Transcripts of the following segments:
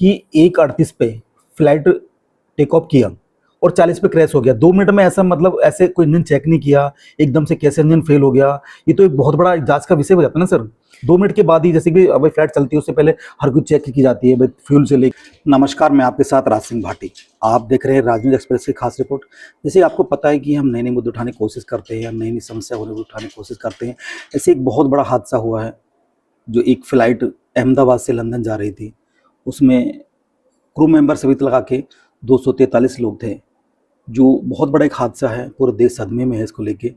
कि 1:38 पे flight take off किया और 40 पे क्रैश हो गया। 2 मिनट में ऐसा, मतलब ऐसे कोई इंजन चेक नहीं किया, एकदम से कैसे इंजन फेल हो गया, ये तो एक बहुत बड़ा जांच का विषय हो जाता है ना सर। 2 मिनट के बाद ही, जैसे कि भाई फ्लाइट चलती है उससे पहले हर कुछ चेक की जाती है, भाई फ्यूल से लेकर। नमस्कार, मैं आपके साथ राज सिंह भाटी, आप देख रहे हैं राजनीति एक्सप्रेस की खास रिपोर्ट। जैसे आपको पता है कि हम नए नए मुद्दे उठाने की कोशिश करते हैं, नई नई समस्या होने को उठाने की कोशिश करते हैं। ऐसे एक बहुत बड़ा हादसा हुआ है, जो एक फ्लाइट अहमदाबाद से लंदन जा रही थी, उसमें क्रू मेंबर सभी लगा के 243 लोग थे, जो बहुत बड़ा एक हादसा है। पूरे देश सदमे में है इसको लेके।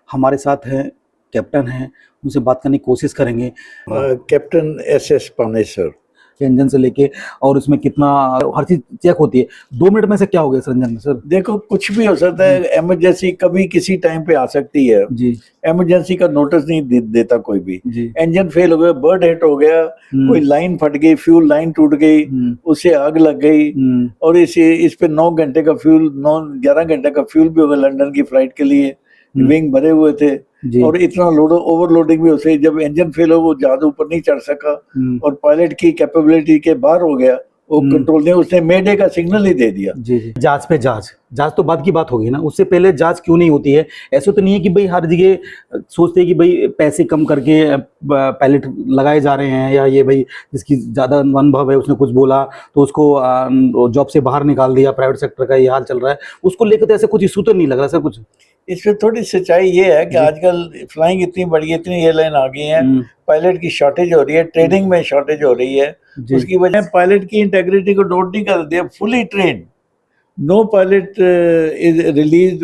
हमारे साथ हैं कैप्टन हैं, उनसे बात करने की कोशिश करेंगे। Captain S Panesar. इंजन से लेके और उसमें कितना हर चीज चेक होती है। 2 मिनट में से क्या हो गया सर इंजन में? सर देखो, कुछ भी हो सकता है, इमरजेंसी कभी किसी टाइम पे आ सकती है जी। इमरजेंसी का नोटिस नहीं देता कोई भी जी। इंजन फेल हो गया, बर्ड हिट हो गया, कोई लाइन फट गई, फ्यूल लाइन टूट गई, उससे आग लग गई, और इस पे 9 घंटे का फ्यूल, 9-11 घंटे का फ्यूल भी होगा लंदन की फ्लाइट के लिए, विंग भरे हुए थे, और इतना ओवरलोडिंग भी होती है। जब इंजन फेल हो, वो ज्यादा ऊपर नहीं चढ़ सका और पायलट की कैपेबिलिटी के बाहर हो गया, वो कंट्रोल ने उसने मेडे का सिग्नल ही दे दिया। जी जी। जांच पे जांच तो बाद की बात होगी ना, उससे पहले जांच क्यों नहीं होती है? ऐसा तो नहीं है कि भाई हर जगह सोचते हैं कि भाई पैसे कम करके पायलट लगाए जा रहे हैं, या ये भाई जिसकी ज्यादा अनुभव है उसने कुछ बोला तो उसको जॉब से बाहर निकाल दिया। प्राइवेट सेक्टर का ये हाल चल रहा है, उसको लेकर तो ऐसे कुछ इशू तो नहीं लग रहा सर कुछ? इसमें थोड़ी सच्चाई ये है कि आजकल फ्लाइंग इतनी बढ़ी है, इतनी एयरलाइन आ गई है, पायलट की शॉर्टेज हो रही है, ट्रेनिंग में शॉर्टेज हो रही है, उसकी वजह पायलट की इंटेग्रिटी को नोट नहीं कर दिया। Fully train, no pilot is release,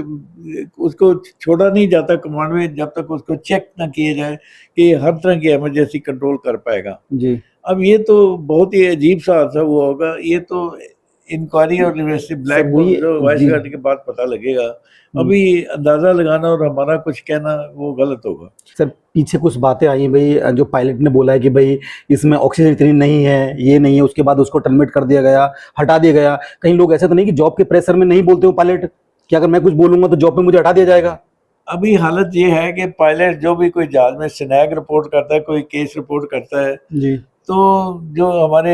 उसको छोड़ा नहीं जाता कमांड में जब तक उसको चेक ना किया जाए कि हर तरह की इमरजेंसी कंट्रोल कर पाएगा जी। अब ये तो बहुत ही अजीब सा हादसा हुआ होगा, ये तो इंक्वायरी और ब्लैक वाइस गार्ड के बाद पता लगेगा। अभी अंदाजा लगाना और हमारा कुछ कहना वो गलत होगा। सर पीछे कुछ बातें आई हैं भाई, जो पायलट ने बोला है कि भाई इसमें ऑक्सीजन इतनी नहीं है, ये नहीं है, उसके बाद उसको टर्मिनेट कर दिया गया, हटा दिया गया। कहीं लोग ऐसा तो नहीं कि जॉब के प्रेशर में नहीं बोलते हो पायलट कि अगर मैं कुछ बोलूंगा तो जॉब पे मुझे हटा दिया जाएगा? अभी हालत ये है कि पायलट जो भी कोई जहाज में स्नैग रिपोर्ट करता है, कोई केस रिपोर्ट करता है जी, तो जो हमारे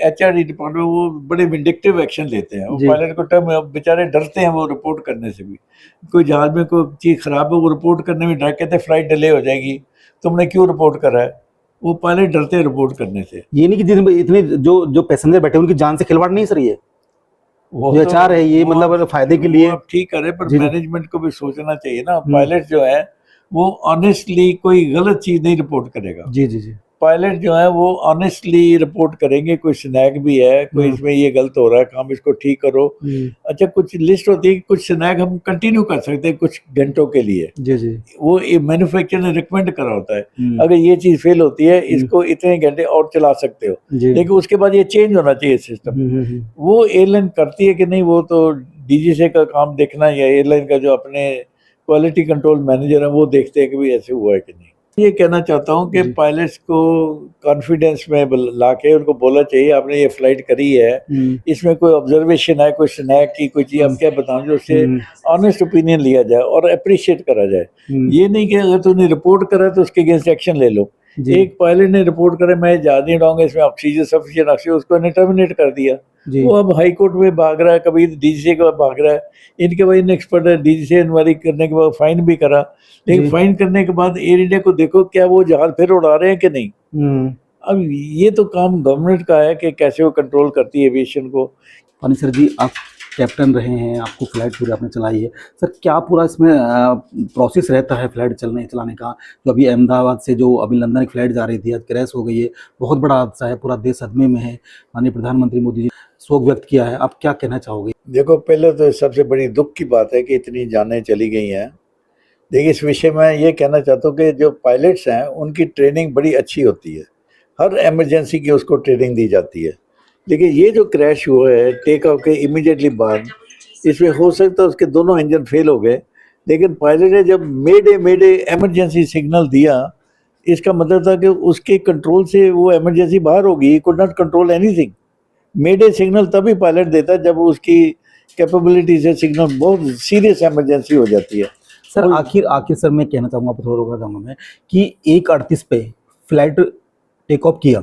HRD डिपार्टमेंट वो बड़े विंडिक्टिव एक्शन लेते हैं। वो पायलट को टर्म बेचारे डरते हैं वो रिपोर्ट करने से भी। कोई जहाज में कोई चीज़ खराब है, वो रिपोर्ट करने में डर, कहते हैं फ्लाइट डिले हो जाएगी, तुमने क्यों रिपोर्ट करा है। वो पायलट डरते हैं रिपोर्ट करने से। ये नहीं कि जिसमें इतने जो पैसेंजर बैठे उनकी जान से खिलवाड़ नहीं सर, ये वो तो आचार है, ये मतलब फायदे के लिए आप ठीक करे, पर मैनेजमेंट को भी सोचना चाहिए ना। पायलट जो है वो ऑनेस्टली कोई गलत चीज नहीं रिपोर्ट करेगा। जी जी जी। पायलट जो है वो ऑनेस्टली रिपोर्ट करेंगे, कोई स्नैग भी है, कोई इसमें ये गलत हो रहा है, काम इसको ठीक करो। अच्छा, कुछ लिस्ट होती है, कुछ स्नैग हम कंटिन्यू कर सकते हैं कुछ घंटों के लिए जी जी, वो मैन्युफैक्चर ने रिकमेंड करा होता है, अगर ये चीज फेल होती है इसको इतने घंटे और चला सकते हो, लेकिन उसके बाद ये चेंज होना चाहिए सिस्टम। वो एयरलाइन करती है कि नहीं, वो तो DGCA का काम देखना, या एयरलाइन का जो अपने क्वालिटी कंट्रोल मैनेजर है वो देखते हैं कि भाई ऐसे हुआ है कि नहीं। ये कहना चाहता हूँ कि पायलट्स को कॉन्फिडेंस में ला के उनको बोलना चाहिए, आपने ये फ्लाइट करी है, इसमें कोई ऑब्जर्वेशन है, कोई स्नैक की कोई चीज़, हम क्या बताऊँ, जो उससे ऑनेस्ट ओपिनियन लिया जाए और अप्रिशिएट करा जाए। ये नहीं कि अगर तूने रिपोर्ट करा तो उसके अगेंस्ट एक्शन ले लो। एक पायलट ने रिपोर्ट करे, मैं जहाज नहीं उड़ाऊंगा, इसमें ऑक्सीजन सफिशिएंट ऑक्सीजन, उसको टर्मिनेट कर दिया। वो अब हाई कोर्ट में भाग रहा है, कभी DGCA के बाद भाग रहा है। इनके बाद इन एक्सपर्ट है, DGCA इंक्वायरी करने के बाद फाइन भी करा, लेकिन फाइन करने के बाद एयर इंडिया को देखो क्या वो जहाज फिर उड़ा रहे हैं कि नहीं। अब ये तो काम गवर्नमेंट का है कि कैसे वो कंट्रोल करती है एविएशन को। पानेसर जी, आप कैप्टन रहे हैं, आपको फ्लाइट पूरी आपने चलाई है सर, क्या पूरा इसमें प्रोसेस रहता है फ्लाइट चलाने का? जो अभी अहमदाबाद से जो अभी लंदन की फ्लाइट जा रही थी, आज क्रैश हो गई है, बहुत बड़ा हादसा है, पूरा देश सदमे में है। माननीय प्रधानमंत्री मोदी जी शोक व्यक्त किया है, आप क्या कहना चाहोगे? देखो, पहले तो सबसे बड़ी दुख की बात है कि इतनी जानें चली गई हैं। देखिए, इस विषय में ये कहना चाहता हूँ कि जो पायलट्स हैं उनकी ट्रेनिंग बड़ी अच्छी होती है, हर इमरजेंसी की उसको ट्रेनिंग दी जाती है। लेकिन ये जो क्रैश हुआ है टेक ऑफ के इमीडिएटली बाद, इसमें हो सकता है उसके दोनों इंजन फेल हो गए, लेकिन पायलट ने जब मेडे इमरजेंसी सिग्नल दिया, इसका मतलब था कि उसके कंट्रोल से वो इमरजेंसी बाहर होगी, could not control anything. Mayday signal तभी पायलट देता है जब उसकी कैपेबिलिटी से सिग्नल बहुत सीरियस इमरजेंसी हो जाती है। सर आखिर सर मैं कहना चाहूँगा, थोड़ा रोकना चाहूँगा मैं, कि 1:38 पे फ्लाइट टेक ऑफ किया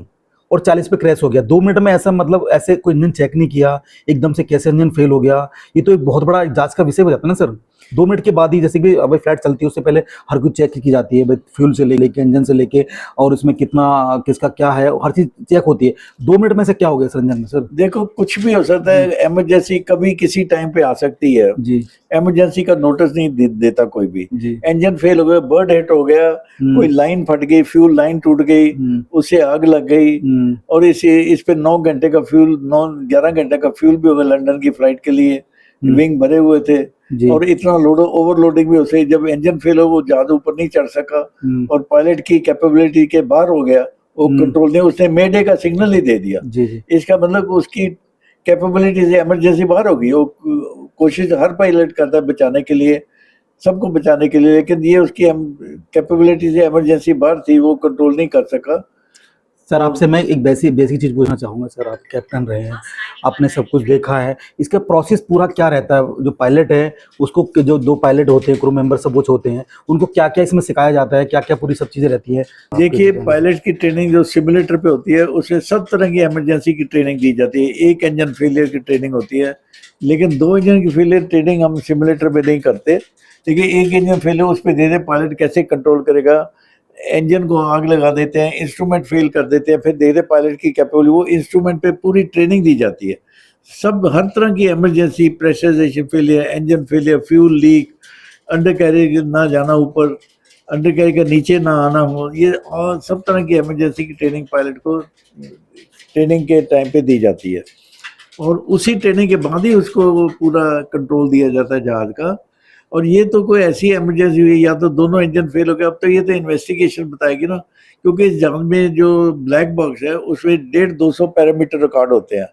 और 40 पे क्रैश हो गया 2 मिनट में, ऐसा मतलब ऐसे कोई इंजन चेक नहीं किया, एकदम से कैसे इंजन फेल हो गया, ये तो एक बहुत बड़ा जांच का विषय हो जाता है ना सर। 2 मिनट के बाद ही, जैसे कि अब फ्लाइट चलती है उससे पहले हर कुछ चेक की जाती है भाई, फ्यूल से लेके इंजन से लेके, और उसमें कितना किसका क्या है, हर चीज चेक होती है। 2 मिनट में से क्या हो गया सर इंजन में सर? देखो कुछ भी हो सकता है, इमरजेंसी कभी किसी टाइम पे आ सकती है। जी इमरजेंसी का नोटिस नहीं देता कोई भी। जी। इंजन फेल हो गया, बर्ड हिट हो गया, कोई लाइन फट गई, फ्यूल लाइन टूट गई, उससे आग लग गई, और इस पे 9 घंटे का फ्यूल, 9-11 घंटे का फ्यूल भी हो गया लंदन की फ्लाइट के लिए, विंग भरे हुए थे, और इतना लोड ओवरलोडिंग भी हो सकी। जब इंजन फेल हो, वो ज्यादा ऊपर नहीं चढ़ सका, और पायलट की कैपेबिलिटी के बाहर हो गया, वो कंट्रोल ने उसने मेडे का सिग्नल ही दे दिया। इसका मतलब उसकी कैपेबिलिटी से इमरजेंसी बाहर होगी। वो कोशिश हर पायलट करता है बचाने के लिए, सबको बचाने के लिए, लेकिन ये उसकी कैपेबिलिटी से इमरजेंसी बाहर थी, वो कंट्रोल नहीं कर सका। सर आपसे मैं एक बेसिक चीज़ पूछना चाहूँगा सर, आप कैप्टन रहे हैं, आपने सब कुछ देखा है, इसका प्रोसेस पूरा क्या रहता है? जो पायलट है उसको, जो 2 पायलट होते हैं, क्रू मेंबर सब वो होते हैं, उनको क्या क्या इसमें सिखाया जाता है, क्या क्या पूरी सब चीज़ें रहती हैं? देखिए, पायलट की ट्रेनिंग जो सिमुलेटर पे होती है, उसमें सब तरह की इमरजेंसी की ट्रेनिंग दी जाती है। एक इंजन फेलियर की ट्रेनिंग होती है, लेकिन 2 इंजन की फेलियर ट्रेनिंग हम सिमुलेटर पे नहीं करते। देखिए, एक इंजन फेलियर उस पर दे दे, पायलट कैसे कंट्रोल करेगा, इंजन को आग लगा देते हैं, इंस्ट्रूमेंट फेल कर देते हैं, फिर दे दे पायलट की कैपेबिलिटी, वो इंस्ट्रूमेंट पे पूरी ट्रेनिंग दी जाती है। सब हर तरह की emergency, pressurisation failure, engine failure, fuel leak, under carriage ना जाना ऊपर, अंडर कैरेज का नीचे ना आना हो, ये और सब तरह की इमरजेंसी की ट्रेनिंग पायलट को ट्रेनिंग के टाइम पे दी जाती है, और उसी ट्रेनिंग के बाद ही उसको पूरा कंट्रोल दिया जाता है जहाज का। और ये तो कोई ऐसी इमरजेंसी हुई, या तो दोनों इंजन फेल हो गए, अब तो ये तो इन्वेस्टिगेशन बताएगी ना, क्योंकि इस जहाज में जो ब्लैक बॉक्स है उसमें 150-200 पैरामीटर रिकॉर्ड होते हैं।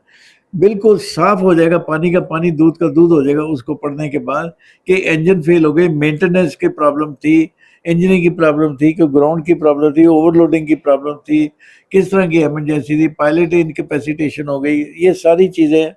बिल्कुल साफ हो जाएगा, पानी का पानी, दूध का दूध हो जाएगा उसको पढ़ने के बाद, कि इंजन फेल हो गए, मेंटेनेंस की प्रॉब्लम थी, इंजीनियरिंग की प्रॉब्लम थी, कि ग्राउंड की प्रॉब्लम थी, ओवरलोडिंग की प्रॉब्लम थी, किस तरह की इमरजेंसी थी, पायलट इनकैपेसिटेशन हो गई, ये सारी चीज़ें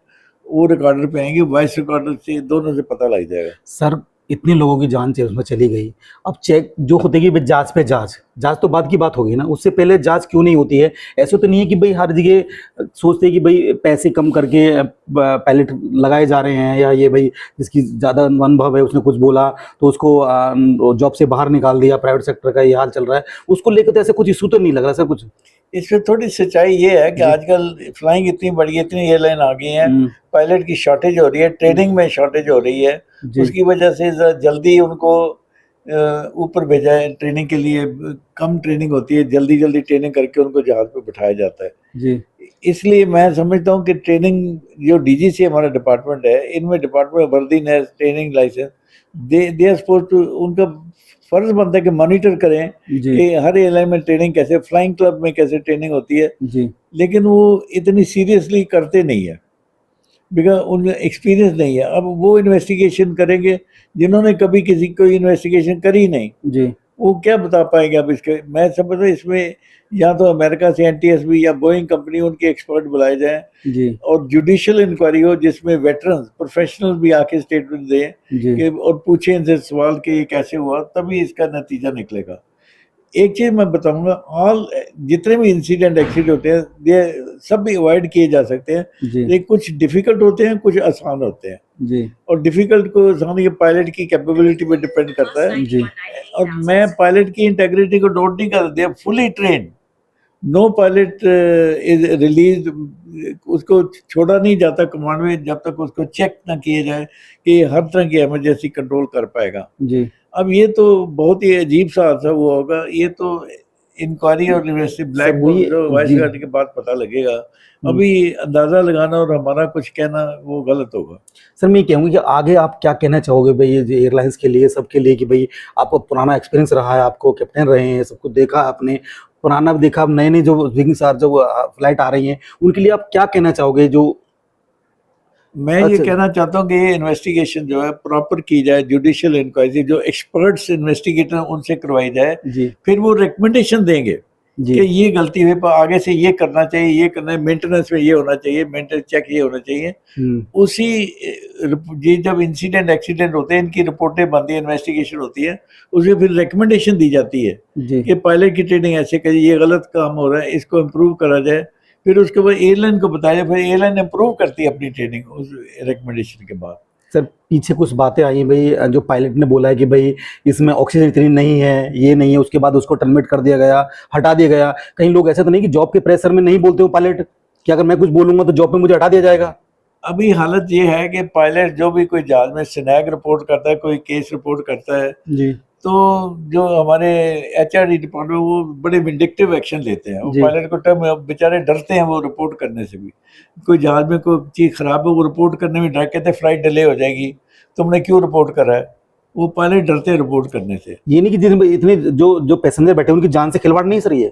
वो रिकॉर्डर पे आएंगी, वॉइस रिकॉर्डर से, दोनों से पता लग जाएगा। सर इतने लोगों की जान उसमें चली गई, अब चेक जो होती है जांच पे जांच तो बाद की बात होगी ना, उससे पहले जांच क्यों नहीं होती है? ऐसा तो नहीं है कि भाई हर जगह सोचते हैं कि भाई पैसे कम करके पायलट लगाए जा रहे हैं, या ये भाई जिसकी ज़्यादा अनुभव है उसने कुछ बोला तो उसको जॉब से बाहर निकाल दिया, प्राइवेट सेक्टर का ये हाल चल रहा है, उसको लेकर तो ऐसे कुछ इशू तो नहीं लग रहा सर कुछ? इसमें थोड़ी सच्चाई ये है कि आजकल फ्लाइंग इतनी बढ़ गई, इतनी एयरलाइन आ गई हैं, पायलट की शॉर्टेज हो रही है, ट्रेनिंग में शॉर्टेज हो रही है, उसकी वजह से जल्दी उनको ऊपर भेजा है ट्रेनिंग के लिए। कम ट्रेनिंग होती है, जल्दी ट्रेनिंग करके उनको जहाज पे बिठाया जाता है जी। इसलिए मैं समझता हूँ कि ट्रेनिंग जो डीजीसी हमारा डिपार्टमेंट है, इनमें department worthiness, training licence, they are suppose to, उनका फर्ज बनता है कि मॉनिटर करें कि हर एयरलाइन में ट्रेनिंग कैसे, फ्लाइंग क्लब में कैसे ट्रेनिंग होती है जी। लेकिन वो इतनी सीरियसली करते नहीं है, बिकॉज उनका एक्सपीरियंस नहीं है। अब वो इन्वेस्टिगेशन करेंगे जिन्होंने कभी किसी को इन्वेस्टिगेशन करी नहीं जी, वो क्या बता पाएंगे? अब इसके मैं समझता हूँ इसमें या तो अमेरिका से एनटीएसबी या बोइंग कंपनी, उनके एक्सपर्ट बुलाए जाएं जी, और जुडिशियल इंक्वायरी हो जिसमें वेटरन्स प्रोफेशनल भी आके स्टेटमेंट दें और पूछें इनसे सवाल कि ये कैसे हुआ, तभी इसका नतीजा निकलेगा। एक चीज मैं बताऊंगा, ऑल जितने भी इंसिडेंट एक्सीडेंट होते हैं ये सब भी अवॉइड किए जा सकते हैं, लेकिन कुछ डिफिकल्ट होते हैं, कुछ आसान होते हैं जी। और डिफिकल्ट को आसान ये पायलट की कैपेबिलिटी पे डिपेंड करता है जी। और मैं पायलट की इंटेग्रिटी को डाउट नहीं कर दिया, fully train, no pilot is release, उसको छोड़ा नहीं जाता कमांड में जब तक उसको चेक ना किया जाए कि हर तरह की इमरजेंसी कंट्रोल कर पाएगा जी। अब ये तो बहुत ही अजीब सा हादसा हुआ होगा, ये तो इंक्वायरी और university black box voice recording के बाद पता लगेगा। अभी अंदाजा लगाना और हमारा कुछ कहना वो गलत होगा। सर मैं कहूँगी कि आगे आप क्या कहना चाहोगे भाई ये एयरलाइंस के लिए, सबके लिए, कि भाई आपको पुराना एक्सपीरियंस रहा है, आपको कैप्टन रहे हैं, सब कुछ देखा आपने, पुराना भी देखा, अब नए जो विंग्स जो फ्लाइट आ रही हैं उनके लिए आप क्या कहना चाहोगे? जो मैं ये कहना चाहता हूँ कि ये इन्वेस्टिगेशन जो है प्रॉपर की जाए, जुडिशियल इंक्वायरी, जो एक्सपर्ट्स इन्वेस्टिगेटर उनसे करवाई जाए, फिर वो रिकमेंडेशन देंगे कि ये गलती हुई पर आगे से ये करना चाहिए, ये करना है, मेंटेनेंस में ये होना चाहिए, मेंटेनेंस चेक ये होना चाहिए। उसी ये जब इंसिडेंट एक्सीडेंट होते हैं इनकी रिपोर्टें बनती है, इन्वेस्टिगेशन होती है, उसमें फिर रिकमेंडेशन दी जाती है कि पायलट की ट्रेनिंग ऐसे करिए, ये गलत काम हो रहा है, इसको इम्प्रूव करा जाए, फिर उसके बाद एयरलाइन को बताया, फिर एयरलाइन अप्रूव करती है अपनी ट्रेनिंग उस रिकमेंडेशन के बाद। सर पीछे कुछ बातें आई हैं भाई, जो पायलट ने बोला है कि भाई इसमें ऑक्सीजन इतनी नहीं है, ये नहीं है, उसके बाद उसको टर्मिनेट कर दिया गया, हटा दिया गया। कहीं लोग ऐसा तो नहीं कि जॉब के प्रेशर में नहीं बोलते हो पायलट कि अगर मैं कुछ बोलूंगा तो जॉब पे मुझे हटा दिया जाएगा? अभी हालत ये है कि पायलट जो भी कोई जहाज में स्नैग रिपोर्ट करता है, कोई केस रिपोर्ट करता है, जी तो जो हमारे एचआरडी डिपार्टमेंट वो बड़े विंडिक्टिव एक्शन लेते हैं। वो जी। पायलट को टर्म बेचारे डरते हैं वो रिपोर्ट करने से भी। कोई जहाज में कोई चीज़ खराब है वो रिपोर्ट करने में डर, कहते हैं फ्लाइट डिले हो जाएगी, तुमने क्यों रिपोर्ट करा है। वो पायलट डरते हैं रिपोर्ट करने से। ये नहीं कि जितने इतने जो पैसेंजर बैठे हैं उनकी जान से खिलवाड़ नहीं सर, ये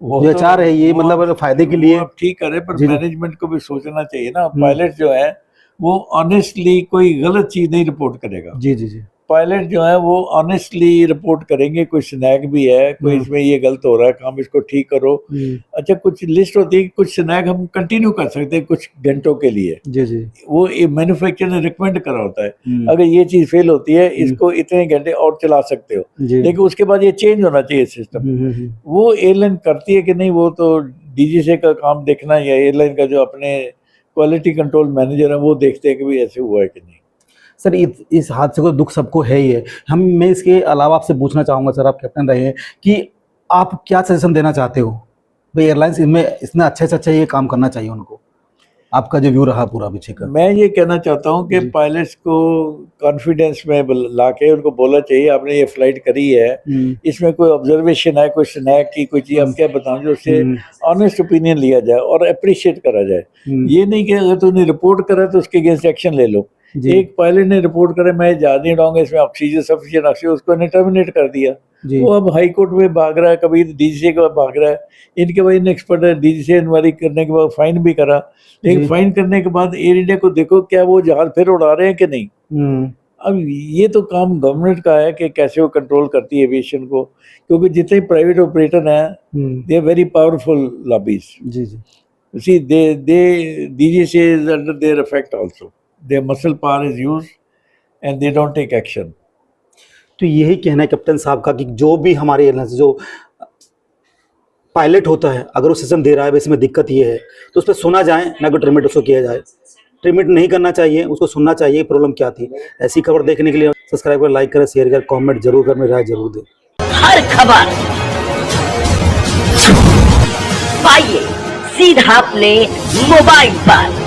वो जो तो चाह रहे हैं ये वो मतलब फायदे के लिए। वो आप ठीक करे, पर जी, जी। मैनेजमेंट को भी सोचना चाहिए ना। पायलट जो है वो ऑनेस्टली कोई गलत चीज़ नहीं रिपोर्ट करेगा। जी जी जी। पायलट जो है वो ऑनेस्टली रिपोर्ट करेंगे, कोई स्नैग भी है, कोई इसमें ये गलत हो रहा है, काम इसको ठीक करो। अच्छा, कुछ लिस्ट होती है, कुछ स्नैग हम कंटिन्यू कर सकते हैं कुछ घंटों के लिए। जी जी। वो वो मैन्युफैक्चरर ने रिकमेंड करा होता है, अगर ये चीज़ फेल होती है इसको इतने घंटे और चला सकते हो, लेकिन उसके बाद ये चेंज होना चाहिए सिस्टम। वो एयरलाइन करती है कि नहीं, वो तो डीजीसी का काम देखना, या एयरलाइन का जो अपने क्वालिटी कंट्रोल मैनेजर है वो देखते हैं कि भाई ऐसे हुआ है कि नहीं। सर इस हादसे को दुख सबको है ही है। मैं इसके अलावा आपसे पूछना चाहूँगा सर, आप कैप्टन रहे हैं, कि आप क्या सजेशन देना चाहते हो भाई एयरलाइंस इनमें इतना अच्छे से अच्छा ये काम करना चाहिए उनको? आपका जो व्यू रहा पूरा पीछे का। मैं ये कहना चाहता हूँ कि पायलट्स को कॉन्फिडेंस में ला के उनको बोलना चाहिए, आपने ये फ्लाइट करी है, इसमें कोई ऑब्जर्वेशन है, कोई स्नैग की कोई चीज़ हम क्या बताऊँ, जो उससे ऑनेस्ट ओपिनियन लिया जाए और अप्रिशिएट करा जाए। ये नहीं कि अगर तूने रिपोर्ट करा तो उसके अगेंस्ट एक्शन ले लो। एक पायलट ने रिपोर्ट करे मैं जहाज नहीं उड़ाऊंगा, इसमें ऑक्सीजन सफिशिएंट ऑक्सीजन, उसको ने टर्मिनेट कर दिया। वो अब हाई कोर्ट में भाग रहा है, कभी डीजीसी के बाद भाग रहा है। इनके बाद एक्सपर्ट है, डीजीसी इंक्वायरी करने के बाद फाइन भी करा, लेकिन फाइन करने के बाद एयर इंडिया को देखो क्या वो जहाज फिर उड़ा रहे हैं कि नहीं। अब ये तो काम गवर्नमेंट का है कि कैसे वो कंट्रोल करती है एविएशन को, क्योंकि जितने प्राइवेट ऑपरेटर हैं they are very powerful lobbies. जी जी। See, DGC is under their effect also. Their muscle power is used and they don't take action. तो यही कहना है कैप्टन साहब का कि जो भी हमारे एयरलाइंस जो पायलट होता है अगर वो सेशन दे रहा है इसमें दिक्कत ये है तो उस पर सुना जाए, ना कि ट्रिमिट उसको किया जाए। ट्रिमिट नहीं करना चाहिए, उसको सुनना चाहिए प्रॉब्लम क्या थी। ऐसी खबर देखने के लिए सब्सक्राइब करें, लाइक करें, शेयर करें, कमेंट जरूर करें, राय जरूर दें। हर खबर पाइए सीधा अपने मोबाइल पर।